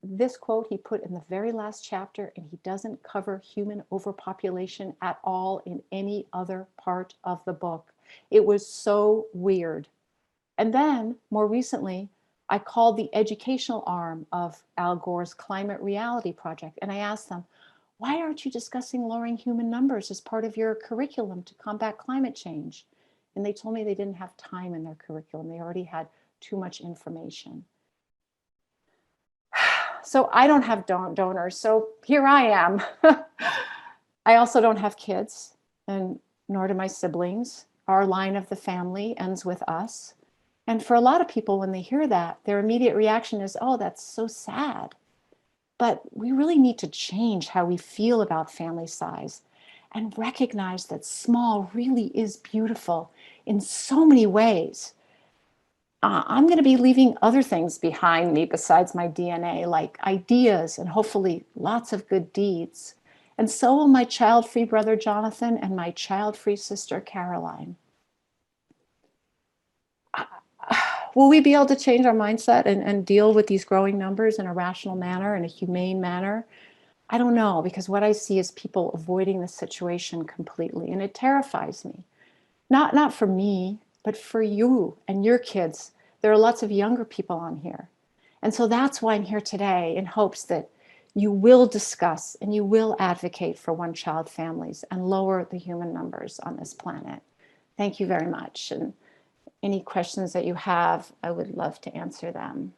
B: this quote he put in the very last chapter, and he doesn't cover human overpopulation at all in any other part of the book. It was so weird. And then more recently, I called the educational arm of Al Gore's Climate Reality Project. And I asked them, why aren't you discussing lowering human numbers as part of your curriculum to combat climate change? And they told me they didn't have time in their curriculum. They already had too much information. So I don't have donors. So here I am. I also don't have kids, and nor do my siblings. Our line of the family ends with us. And for a lot of people, when they hear that, their immediate reaction is, oh, that's so sad. But we really need to change how we feel about family size and recognize that small really is beautiful in so many ways. I'm going to be leaving other things behind me besides my DNA, like ideas and hopefully lots of good deeds. And so will my child-free brother, Jonathan, and my child-free sister, Caroline. Will we be able to change our mindset and deal with these growing numbers in a rational manner, in a humane manner? I don't know, because what I see is people avoiding the situation completely, and it terrifies me. Not for me, but for you and your kids. There are lots of younger people on here. And so that's why I'm here today, in hopes that you will discuss and you will advocate for one-child families and lower the human numbers on this planet. Thank you very much. And any questions that you have, I would love to answer them.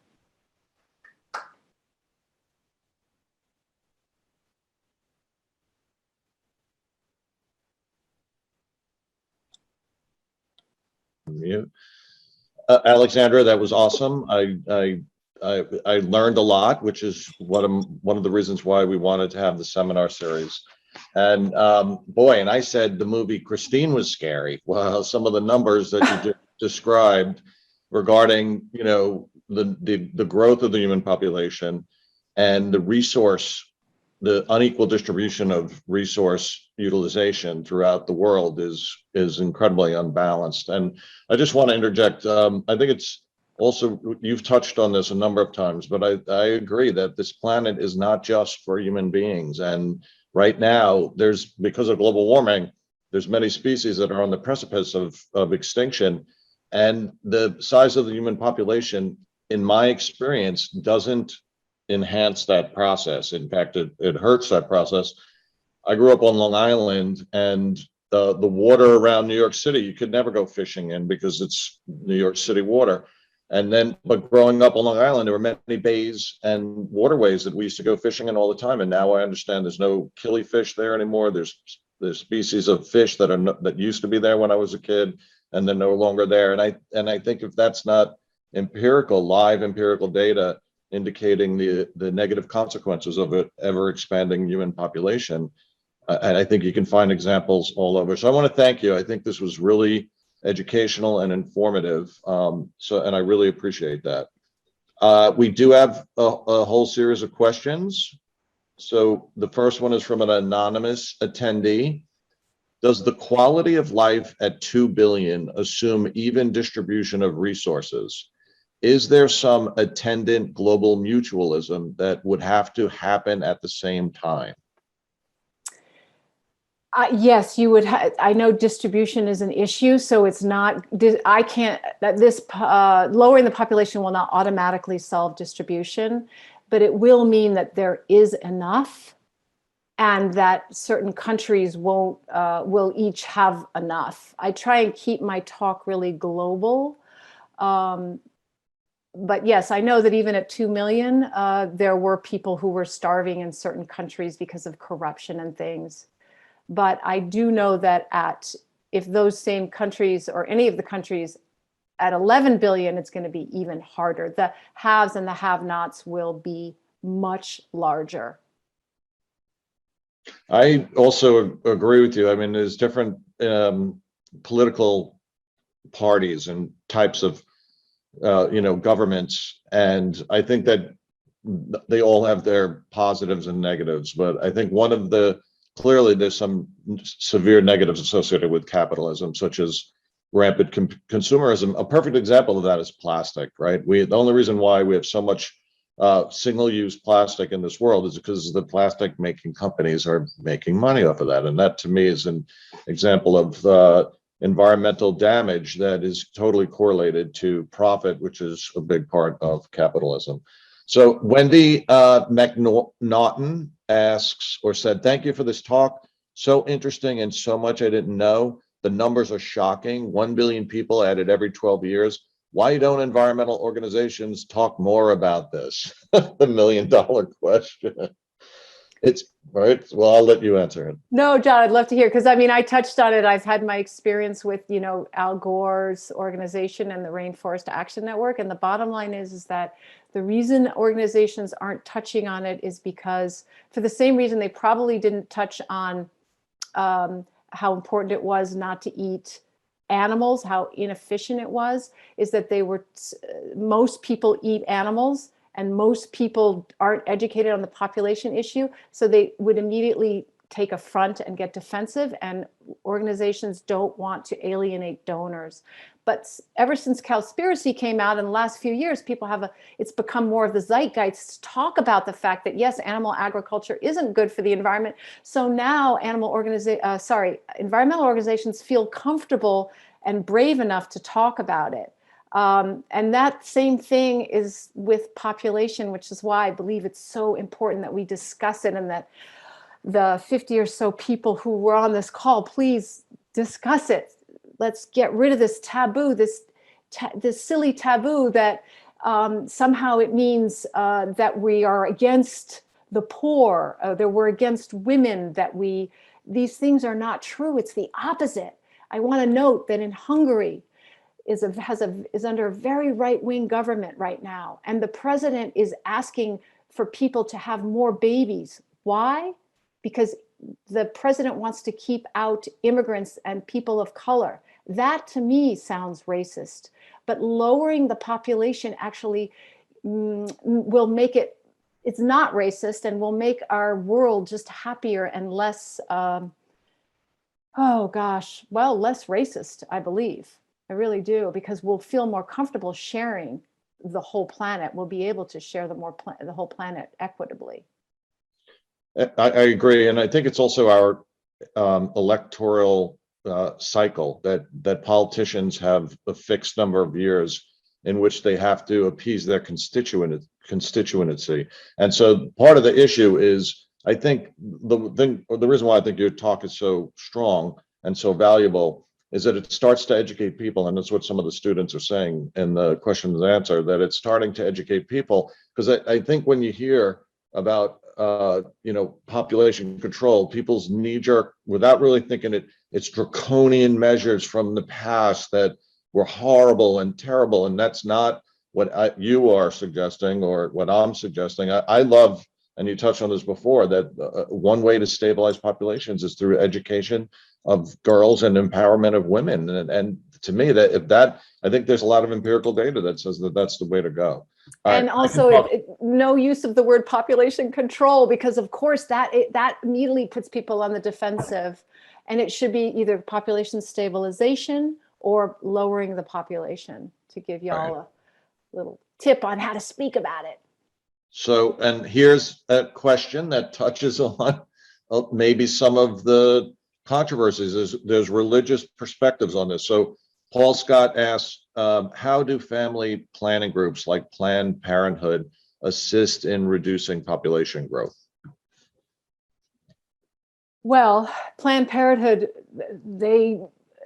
A: Alexandra, that was awesome. I learned a lot, which is one of the reasons why we wanted to have the seminar series. And boy, and I said the movie Christine was scary. Well, some of the numbers that you just described regarding, the growth of the human population and the unequal distribution of resource utilization throughout the world is incredibly unbalanced. And I just want to interject. I think it's also, you've touched on this a number of times, but I agree that this planet is not just for human beings. And right now, because of global warming, there's many species that are on the precipice of extinction. And the size of the human population, in my experience, doesn't enhance that process. In fact, it hurts that process. I grew up on Long Island, and the water around New York City, you could never go fishing in because it's New York City water. But growing up on Long Island, there were many bays and waterways that we used to go fishing in all the time. And now I understand there's no killifish there anymore. There's species of fish that used to be there when I was a kid, and they're no longer there. And I think if that's not live empirical data indicating the negative consequences of an ever expanding human population, and I think you can find examples all over. So I want to thank you. I think this was really educational and informative. And I really appreciate that. We do have a whole series of questions. So the first one is from an anonymous attendee. Does the quality of life at 2 billion assume even distribution of resources? Is there some attendant global mutualism that would have to happen at the same time?
B: Yes, you would. I know distribution is an issue, so it's not. I can't. That this lowering the population will not automatically solve distribution, but it will mean that there is enough, and that certain countries won't will each have enough. I try and keep my talk really global. Um, but yes, I know that even at 2 million, there were people who were starving in certain countries because of corruption and things. But I do know that if those same countries or any of the countries at 11 billion, it's going to be even harder. The haves and the have-nots will be much larger.
A: I also agree with you. I mean, there's different political parties and types of governments, and I think that they all have their positives and negatives. But I think clearly there's some severe negatives associated with capitalism, such as rampant consumerism. A perfect example of that is plastic, right? The only reason why we have so much single-use plastic in this world is because the plastic making companies are making money off of that. And that to me is an example of environmental damage that is totally correlated to profit, which is a big part of capitalism. So Wendy McNaughton asks or said, thank you for this talk. So interesting and so much I didn't know. The numbers are shocking. 1 billion people added every 12 years. Why don't environmental organizations talk more about this? The $1 million question. It's right. Well, I'll let you answer it.
B: No, John, I'd love to hear, because I mean, I touched on it. I've had my experience with, Al Gore's organization and the Rainforest Action Network. And the bottom line is that the reason organizations aren't touching on it is because, for the same reason they probably didn't touch on how important it was not to eat animals, how inefficient it was, is that most people eat animals. And most people aren't educated on the population issue, so they would immediately take a front and get defensive, and organizations don't want to alienate donors. But ever since Cowspiracy came out in the last few years, it's become more of the zeitgeist to talk about the fact that yes, animal agriculture isn't good for the environment. So now environmental organizations feel comfortable and brave enough to talk about it. And that same thing is with population, which is why I believe it's so important that we discuss it, and that the 50 or so people who were on this call, please discuss it. Let's get rid of this taboo, this silly taboo that somehow it means that we are against the poor, that we're against women, these things are not true. It's the opposite. I want to note that in Hungary, is under a very right-wing government right now. And the president is asking for people to have more babies. Why? Because the president wants to keep out immigrants and people of color. That to me sounds racist. But lowering the population actually will make it's not racist, and will make our world just happier and less, less racist, I believe. I really do, because we'll feel more comfortable sharing the whole planet. We'll be able to share the whole planet equitably.
A: I agree, and I think it's also our electoral cycle that politicians have a fixed number of years in which they have to appease their constituency. And so part of the issue is, I think the reason why I think your talk is so strong and so valuable is that it starts to educate people. And that's what some of the students are saying in the question and answer, that it's starting to educate people. Because I think when you hear about population control, people's knee-jerk, without really thinking it's draconian measures from the past that were horrible and terrible. And that's not what you are suggesting or what I'm suggesting. I love, and you touched on this before, that one way to stabilize populations is through education of girls and empowerment of women. And to me, I think there's a lot of empirical data that says that that's the way to go.
B: And also, no use of the word population control, because of course that immediately puts people on the defensive, and it should be either population stabilization or lowering the population, to give y'all a little tip on how to speak about it.
A: So, and here's a question that touches on maybe some of the controversies. There's religious perspectives on this. So Paul Scott asks, how do family planning groups like Planned Parenthood assist in reducing population growth?
B: Well, Planned Parenthood, they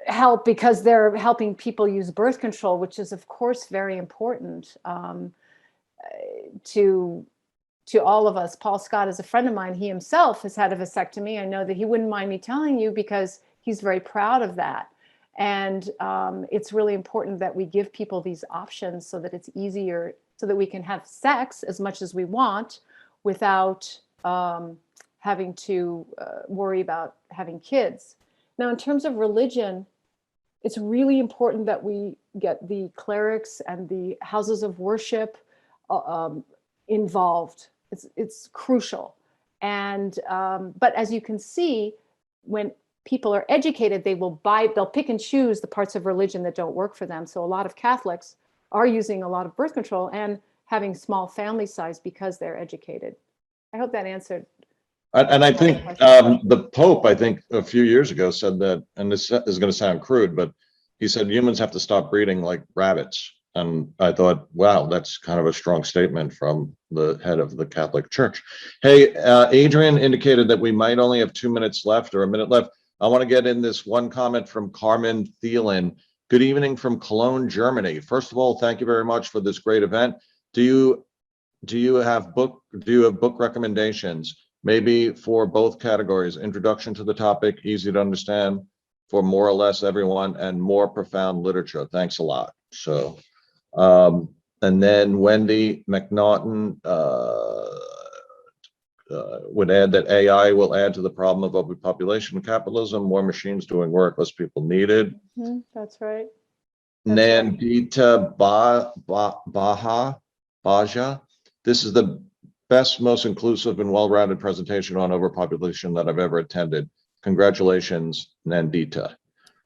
B: help because they're helping people use birth control, which is, of course, very important to all of us. Paul Scott is a friend of mine. He himself has had a vasectomy. I know that he wouldn't mind me telling you because he's very proud of that. And it's really important that we give people these options so that it's easier, so that we can have sex as much as we want without having to worry about having kids. Now, in terms of religion, it's really important that we get the clerics and the houses of worship involved. It's crucial. And but as you can see, when people are educated, they'll pick and choose the parts of religion that don't work for them. So a lot of Catholics are using a lot of birth control and having small family size because they're educated. I hope that answered.
A: And I think the Pope, I think a few years ago said that, and this is going to sound crude, but he said humans have to stop breeding like rabbits. And I thought, wow, that's kind of a strong statement from the head of the Catholic Church. Hey, Adrian indicated that we might only have 2 minutes left or a minute left. I want to get in this one comment from Carmen Thielen. Good evening from Cologne, Germany. First of all, thank you very much for this great event. Do you have book recommendations? Maybe for both categories, introduction to the topic, easy to understand for more or less everyone, and more profound literature. Thanks a lot. So, and then Wendy McNaughton would add that AI will add to the problem of overpopulation capitalism, more machines doing work, less people needed.
B: Mm-hmm, that's right.
A: Nandita Baja, this is the best, most inclusive and well-rounded presentation on overpopulation that I've ever attended. Congratulations, Nandita.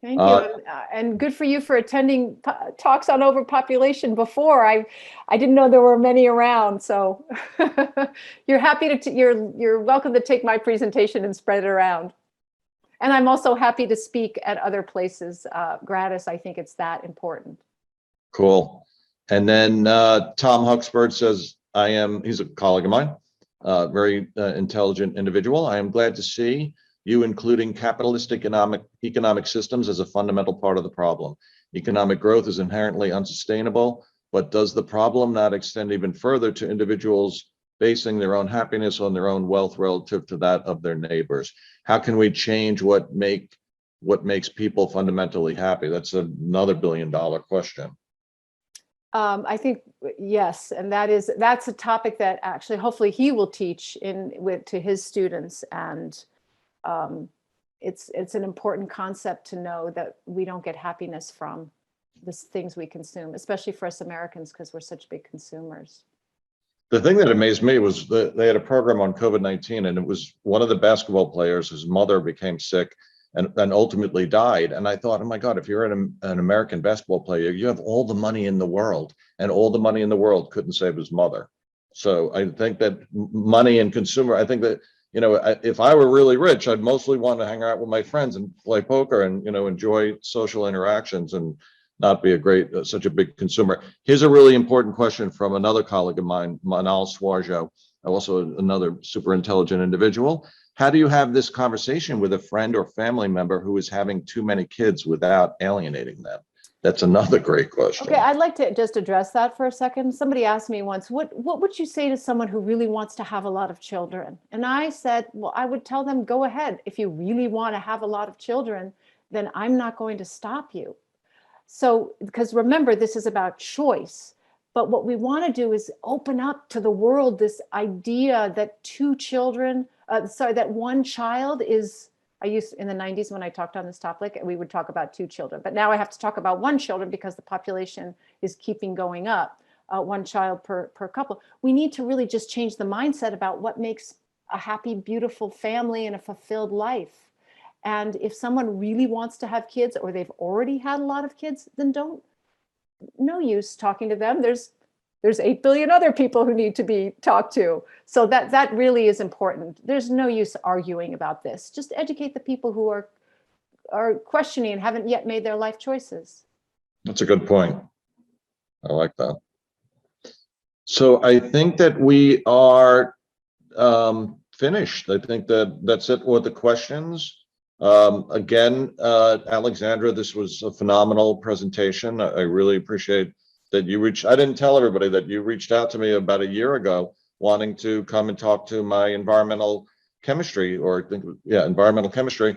B: Thank you, and good for you for attending talks on overpopulation before. I didn't know there were many around, so you're happy to you're welcome to take my presentation and spread it around. And I'm also happy to speak at other places gratis. I think it's that important.
A: Cool. And then Tom Huxford says, he's a colleague of mine, very intelligent individual. I am glad to see you including capitalist economic systems as a fundamental part of the problem. Economic growth is inherently unsustainable, but does the problem not extend even further to individuals basing their own happiness on their own wealth relative to that of their neighbors? How can we change what makes people fundamentally happy? That's another billion-dollar question.
B: I think yes, and that's a topic that actually hopefully he will teach to his students, and it's an important concept to know that we don't get happiness from the things we consume, especially for us Americans because we're such big consumers.
A: The thing that amazed me was that they had a program on COVID-19, and it was one of the basketball players whose mother became sick and ultimately died. And I thought, oh my God, if you're an American basketball player, you have all the money in the world, and all the money in the world couldn't save his mother. So I think that money and consumer, I think that, if I were really rich, I'd mostly want to hang out with my friends and play poker and, enjoy social interactions and not be such a big consumer. Here's a really important question from another colleague of mine, Manal Swarjo, also another super intelligent individual. How do you have this conversation with a friend or family member who is having too many kids without alienating them? That's another great question.
B: Okay, I'd like to just address that for a second. Somebody asked me once, what would you say to someone who really wants to have a lot of children? And I said, well, I would tell them, go ahead. If you really want to have a lot of children, then I'm not going to stop you. So, because remember, this is about choice. But what we want to do is open up to the world this idea that that one child is, I used in the 90s when I talked on this topic, we would talk about 2 children. But now I have to talk about 1 child because the population is keeping going up, 1 child per couple. We need to really just change the mindset about what makes a happy, beautiful family and a fulfilled life. And if someone really wants to have kids or they've already had a lot of kids, then no use talking to them. There's 8 billion other people who need to be talked to. So that really is important. There's no use arguing about this. Just educate the people who are are questioning and haven't yet made their life choices.
A: That's a good point. I like that. So I think that we are finished. I think that that's it with the questions. Again, Alexandra, this was a phenomenal presentation. I really appreciate that you reached. I didn't tell everybody that you reached out to me about a year ago, wanting to come and talk to my environmental chemistry, or I think, yeah, environmental chemistry.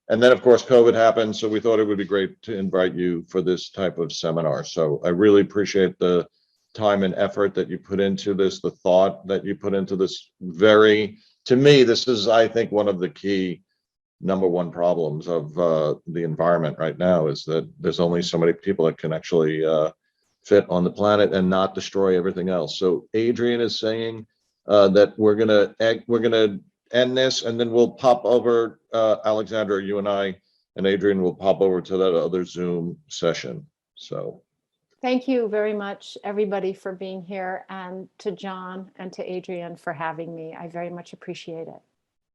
A: And then, of course, COVID happened. So we thought it would be great to invite you for this type of seminar. So I really appreciate the time and effort that you put into this, the thought that you put into this. To me, this is, I think, one of the key #1 problems of the environment right now, is that there's only so many people that can actually fit on the planet and not destroy everything else. So Adrian is saying that we're gonna end this, and then we'll pop over, Alexandra, you and I and Adrian will pop over to that other Zoom session. So
B: thank you very much, everybody, for being here, and to John and to Adrian for having me. I very much appreciate it.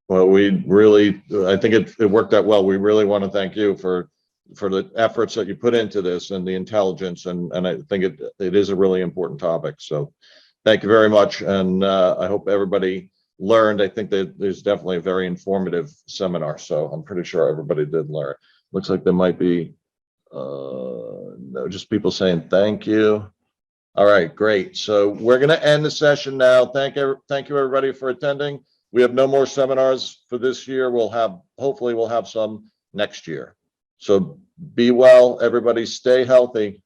A: well, I think it worked out well. We really want to thank you for the efforts that you put into this and the intelligence, and I think it is a really important topic. So thank you very much, and I hope everybody learned. I think that there's definitely a very informative seminar, so I'm pretty sure everybody did learn. Looks like there might be no, just people saying thank you. All right, great. So we're going to end the session now. Thank you everybody for attending. We have no more seminars for this year. Hopefully we'll have some next year. So be well, everybody. Stay healthy.